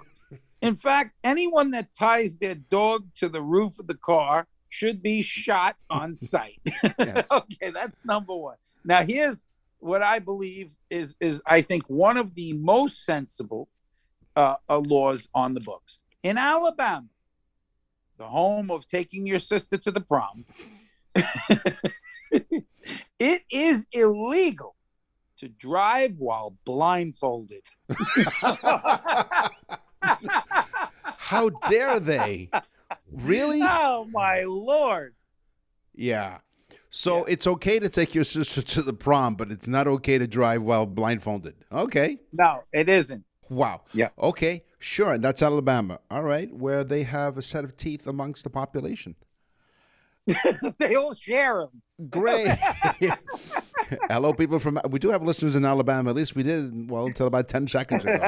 In fact, anyone that ties their dog to the roof of the car should be shot on sight. Yes. Okay, that's number one. Now, here's what I believe is I think one of the most sensible laws on the books. In Alabama, the home of taking your sister to the prom, it is illegal to drive while blindfolded. How dare they? Really? Oh, my Lord. Yeah. So it's okay to take your sister to the prom, but it's not okay to drive while blindfolded. Okay. No, it isn't. Wow. Yeah. Okay. Sure. And that's Alabama. All right. Where they have a set of teeth amongst the population. They all share them. Great. Hello, people we do have listeners in Alabama. At least we did, well, until about 10 seconds ago.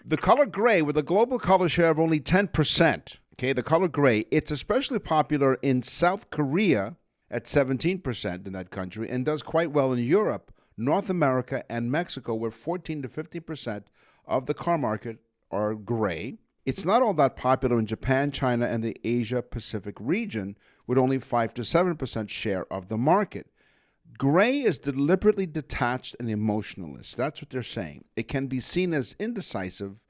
The color gray with a global color share of only 10%. Okay, the color gray. It's especially popular in South Korea at 17% in that country and does quite well in Europe, North America, and Mexico, where 14 to 15% of the car market are gray. It's not all that popular in Japan, China, and the Asia-Pacific region, with only 5 to 7% share of the market. Gray is deliberately detached and emotionless. That's what they're saying. It can be seen as indecisive,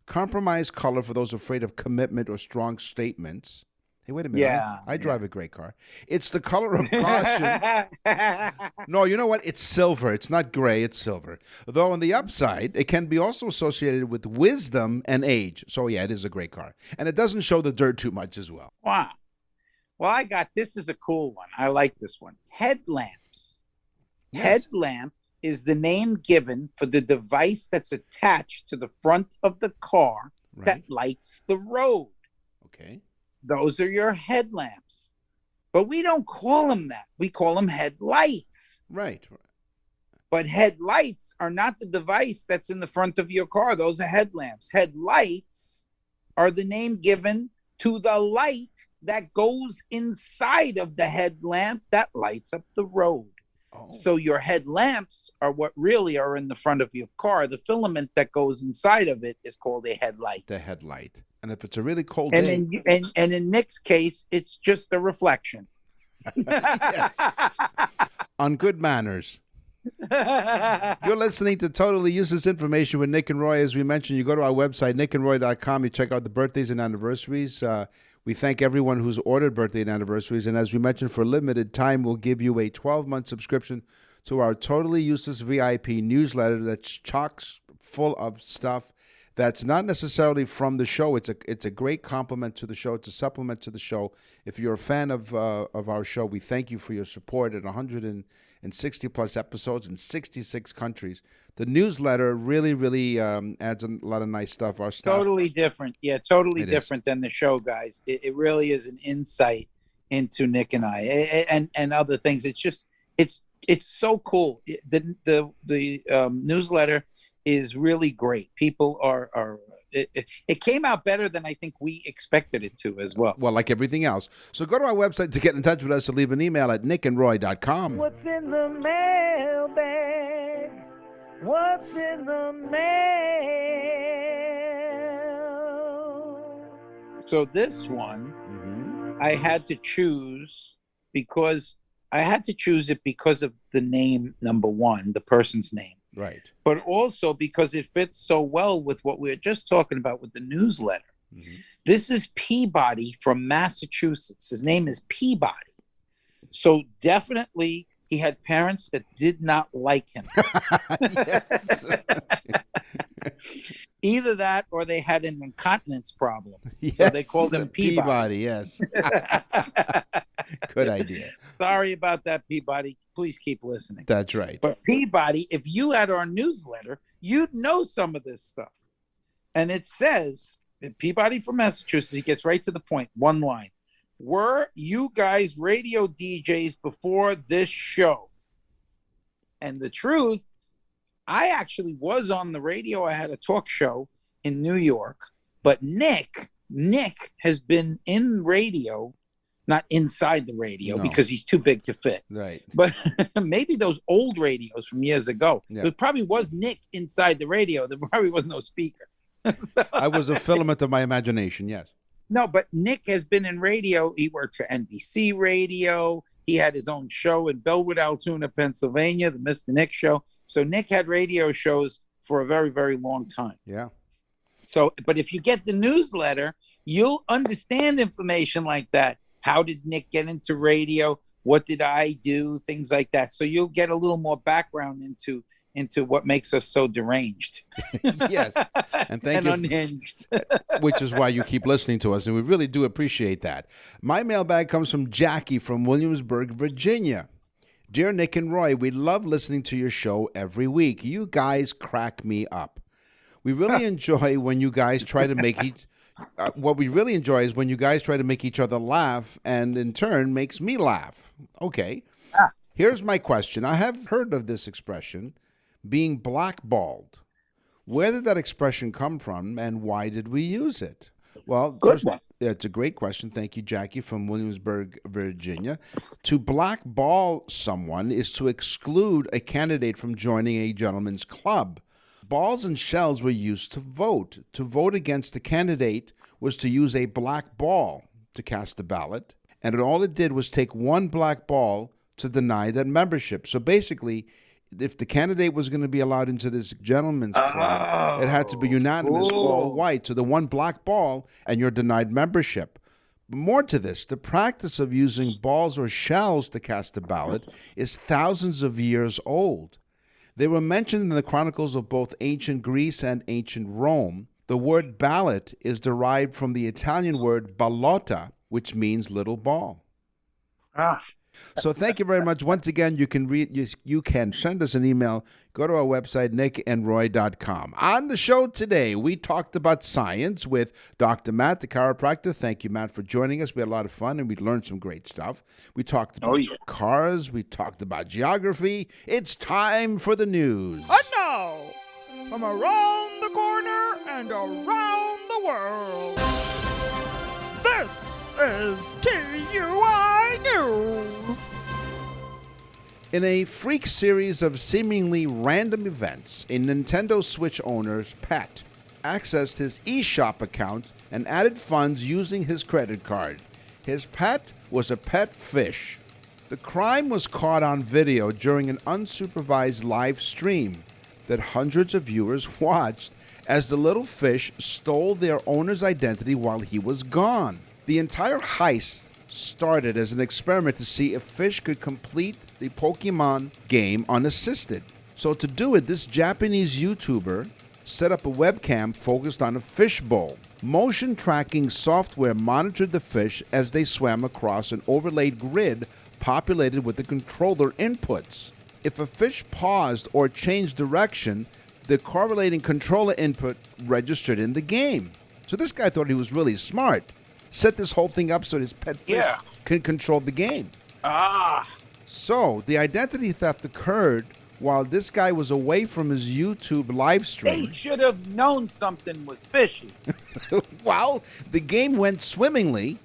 compromised color for those afraid of commitment or strong statements. Hey, wait a minute. Yeah, I drive a gray car. It's the color of caution. No, you know what? It's silver. It's not gray. It's silver. Though on the upside, it can be also associated with wisdom and age. So, yeah, it is a gray car. And it doesn't show the dirt too much as well. Wow. Well, this is a cool one. I like this one. Headlamps. Yes. Headlamp is the name given for the device that's attached to the front of the car that lights the road. Okay. Those are your headlamps. But we don't call them that. We call them headlights. Right. But headlights are not the device that's in the front of your car. Those are headlamps. Headlights are the name given to the light that goes inside of the headlamp that lights up the road. Oh. So your headlamps are what really are in the front of your car. The filament that goes inside of it is called a headlight. The headlight. And if it's a really cold day. And in Nick's case, it's just a reflection. Yes. On good manners. You're listening to Totally Useless Information with Nick and Roy. As we mentioned, you go to our website, nickandroy.com. You check out the birthdays and anniversaries. We thank everyone who's ordered birthday and anniversaries. And as we mentioned, for a limited time, we'll give you a 12-month subscription to our Totally Useless VIP newsletter that's chock full of stuff that's not necessarily from the show. It's a great compliment to the show. It's a supplement to the show. If you're a fan of our show, we thank you for your support at 160 plus episodes in 66 countries. The newsletter really, really adds a lot of nice stuff. Our stuff totally different. Yeah, totally different than the show, guys. It really is an insight into Nick and I and other things. It's just it's so cool. The newsletter is really great. People are it came out better than I think we expected it to as well. Well, like everything else. So go to our website to get in touch with us, to leave an email at nickandroy.com. What's in the mailbag? What's in the mail? So this one, I had to choose because of the name, number one, the person's name. Right. But also because it fits so well with what we were just talking about with the newsletter. Mm-hmm. This is Peabody from Massachusetts. His name is Peabody. So definitely he had parents that did not like him. Either that or they had an incontinence problem. Yes, so they called him Peabody. Yes. Good idea. Sorry about that, Peabody. Please keep listening. That's right. But Peabody, if you had our newsletter, you'd know some of this stuff. And it says, Peabody from Massachusetts, he gets right to the point. One line. Were you guys radio DJs before this show? And the truth, I actually was on the radio. I had a talk show in New York. But Nick has been in radio, not inside the radio, because he's too big to fit. Right. But maybe those old radios from years ago. Yeah. There probably was Nick inside the radio. There probably was no speaker. So, I was a filament of my imagination, yes. No, but Nick has been in radio. He worked for NBC Radio. He had his own show in Bellwood, Altoona, Pennsylvania, the Mr. Nick Show. So Nick had radio shows for a very, very long time. Yeah. So, but if you get the newsletter, you'll understand information like that. How did Nick get into radio? What did I do? Things like that. So you'll get a little more background into what makes us so deranged. Yes. And thank you. Unhinged. Which is why you keep listening to us, and we really do appreciate that. My mailbag comes from Jackie from Williamsburg, Virginia. Dear Nick and Roy, we love listening to your show every week. You guys crack me up. We really enjoy when you guys try to make what we really enjoy is when you guys try to make each other laugh, and in turn makes me laugh. Okay. Here's my question. I have heard of this expression, being blackballed. Where did that expression come from, and why did we use it? Well, first, it's a great question. Thank you, Jackie from Williamsburg, Virginia. To blackball someone is to exclude a candidate from joining a gentleman's club. Balls and shells were used to vote. To vote against the candidate was to use a black ball to cast the ballot, and all it did was take one black ball to deny that membership. So basically, if the candidate was going to be allowed into this gentleman's club, it had to be unanimous, all white. So the one black ball, and you're denied membership. But more to this, the practice of using balls or shells to cast a ballot is thousands of years old. They were mentioned in the chronicles of both ancient Greece and ancient Rome. The word ballot is derived from the Italian word ballotta, which means little ball. Ah, So thank you very much. Once again, you can you can send us an email. Go to our website, nickandroy.com. On the show today, we talked about science with Dr. Matt, the chiropractor. Thank you, Matt, for joining us. We had a lot of fun, and we learned some great stuff. We talked about cars. We talked about geography. It's time for the news. And now, from around the corner and around the world, this is TUI News. In a freak series of seemingly random events, a Nintendo Switch owner's pet accessed his eShop account and added funds using his credit card. His pet was a pet fish. The crime was caught on video during an unsupervised live stream that hundreds of viewers watched as the little fish stole their owner's identity while he was gone. The entire heist started as an experiment to see if fish could complete the Pokemon game unassisted. So to do it, this Japanese YouTuber set up a webcam focused on a fish bowl. Motion tracking software monitored the fish as they swam across an overlaid grid populated with the controller inputs. If a fish paused or changed direction, the correlating controller input registered in the game. So this guy thought he was really smart. Set this whole thing up so his pet fish can control the game. So the identity theft occurred while this guy was away from his YouTube live stream. They should have known something was fishy. Well, the game went swimmingly,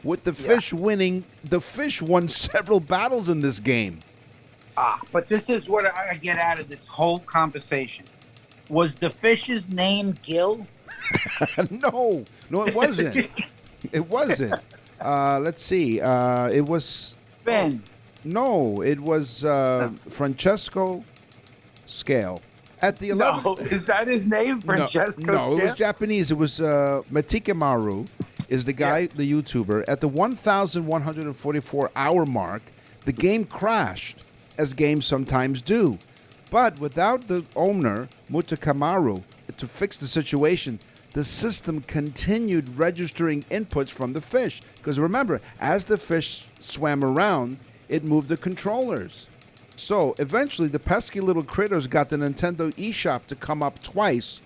with the fish winning. The fish won several battles in this game. But this is what I get out of this whole conversation. Was the fish's name Gil? No, it wasn't. It wasn't. Let's see. It was Ben. No, it was Francesco Scale. At the 11th. No, is that his name, Francesco? No, it was Japanese. It was Matikamaru is the guy, the YouTuber. At the 1,144-hour mark, the game crashed, as games sometimes do. But without the owner, Mutakamaru, to fix the situation, the system continued registering inputs from the fish. Because remember, as the fish swam around, it moved the controllers. So eventually, the pesky little critters got the Nintendo eShop to come up twice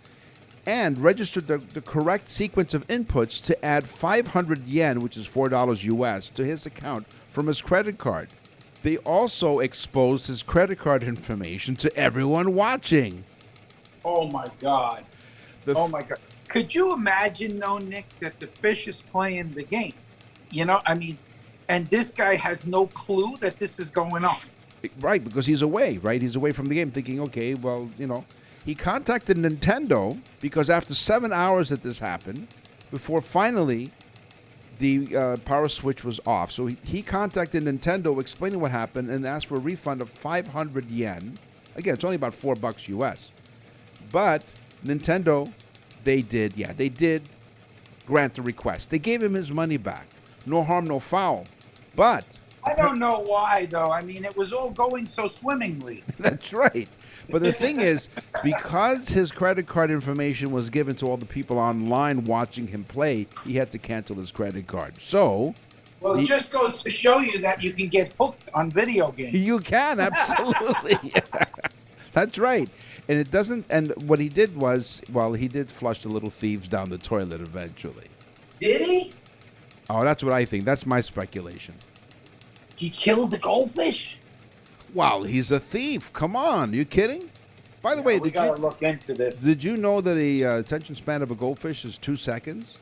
and registered the correct sequence of inputs to add 500 yen, which is $4 US, to his account from his credit card. They also exposed his credit card information to everyone watching. Oh, my God. Oh, my God. Could you imagine, though, Nick, that the fish is playing the game? You know, I mean, and this guy has no clue that this is going on. Right, because he's away, right? He's away from the game thinking, okay, well, you know. He contacted Nintendo because after 7 hours that this happened, before finally the power switch was off. So he contacted Nintendo explaining what happened and asked for a refund of 500 yen. Again, it's only about $4 US. But Nintendo, they did grant the request. They gave him his money back. No harm, no foul. But I don't know why, though. I mean, it was all going so swimmingly. That's right. But the thing is, because his credit card information was given to all the people online watching him play, he had to cancel his credit card. So, well, it just goes to show you that you can get hooked on video games. You can, absolutely. That's right. And it doesn't, and what he did was, well, he did flush the little thieves down the toilet eventually. Did he? Oh, that's what I think. That's my speculation. He killed the goldfish? Well, he's a thief. Come on. You kidding? By the way, we got to look into this. Did you know that the attention span of a goldfish is 2 seconds?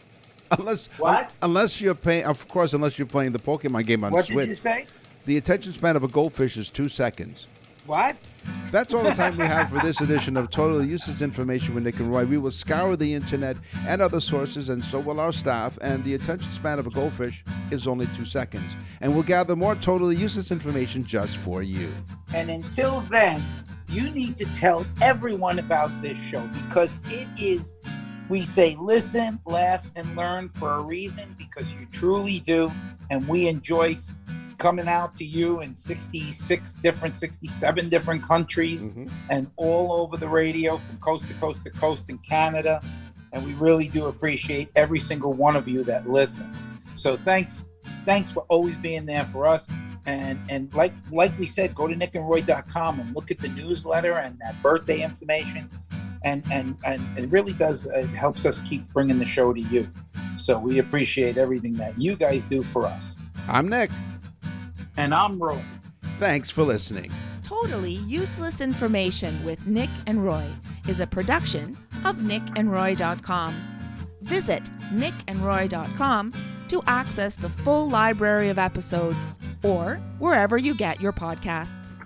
Unless you're paying, of course, unless you're playing the Pokemon game on Switch. What did you say? The attention span of a goldfish is 2 seconds. What? That's all the time we have for this edition of Totally Useless Information with Nick and Roy. We will scour the internet and other sources, and so will our staff, and the attention span of a goldfish is only 2 seconds. And we'll gather more totally useless information just for you. And until then, you need to tell everyone about this show, because it is, we say listen, laugh, and learn for a reason, because you truly do, and we enjoy coming out to you in 67 different countries, and all over the radio from coast to coast to coast in Canada. And we really do appreciate every single one of you that listen. So thanks Thanks for always being there for us. And like we said, go to nickandroy.com and look at the newsletter and that birthday information. And it really does, it helps us keep bringing the show to you. So we appreciate everything that you guys do for us. I'm Nick. And I'm Roy. Thanks for listening. Totally Useless Information with Nick and Roy is a production of nickandroy.com. Visit nickandroy.com to access the full library of episodes or wherever you get your podcasts.